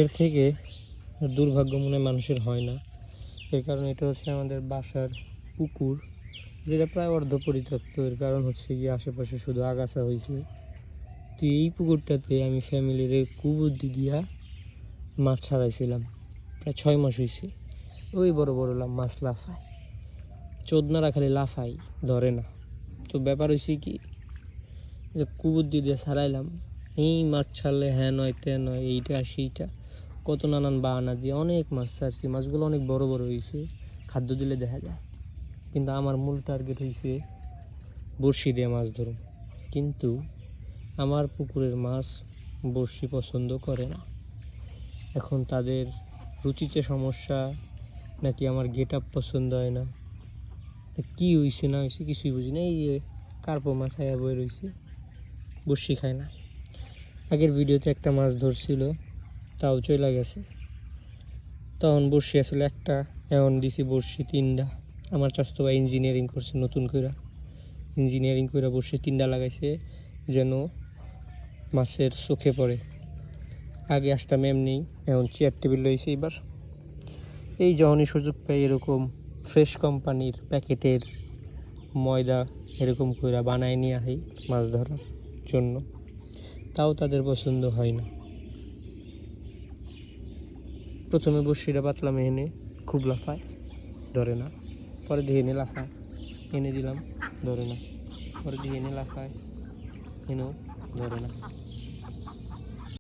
এর থেকে দুর্ভাগ্য মনে মানুষের হয় না। এর কারণ এটা হচ্ছে আমাদের বাসার পুকুর, যেটা প্রায় অর্ধ পরিত্যক্ত। এর কারণ হচ্ছে কি আশেপাশে শুধু আগাছা হয়েছে। তো এই পুকুরটাতে আমি ফ্যামিলির কুবুদ্ধি দিয়া মাছ ছাড়াইছিলাম, প্রায় 6 মাস হয়েছে। ওই বড় বড় মাছ লাফায়, চোদনারা খালি লাফাই, ধরে না। তো ব্যাপার হয়েছে কি, যে কুবুদ্ধি দিয়ে ছাড়াইলাম, এই মাছ ছাড়লে হ্যাঁ নয় তে নয়, এইটা সেইটা কত নানান বাহানা দিয়ে অনেক মাছ ছাড়ছি। মাছগুলো অনেক বড় বড় হয়েছে, খাদ্য দিলে দেখা যায়। কিন্তু আমার মূল টার্গেট হয়েছে বড়শি দিয়ে মাছ ধরুন। কিন্তু আমার পুকুরের মাছ বড়শি পছন্দ করে না। এখন তাদের রুচিতে সমস্যা, নাকি আমার গেট আপ পছন্দ হয় না, কি হয়েছে না হয়েছে কিছুই বুঝি না। এই যে কার্পো মাছ আয়া বয়ে রয়েছে, বড়শি খায় না। আগের ভিডিওতে একটা মাছ ধরছিল, তাও চলে গেছে। তখন বড়শি আসলে একটা, এখন দিছি বড়শি 3টা। আমার চাচাতো ভাই ইঞ্জিনিয়ারিং করছে, নতুন করে ইঞ্জিনিয়ারিং করে বড়শি 3টা লাগাইছে, যেন মাছের চোখে পড়ে। আগে আসতাম এমনি, এখন চেয়ার টেবিল রয়েছে। এবার এই যখনই সুযোগ পাই এরকম ফ্রেশ কোম্পানির প্যাকেটের ময়দা এরকম করে বানায় নিয়ে আসি মাছ ধরার জন্য, তাও তাদের পছন্দ হয় না। প্রথমে বড়শিটা পাতলাম, এনে খুব লাফায়, ধরে না। পরে দিয়ে এনে লাফায়, এনে দিলাম, ধরে না। পরে দিয়ে এনে লাফায়, এনেও ধরে না।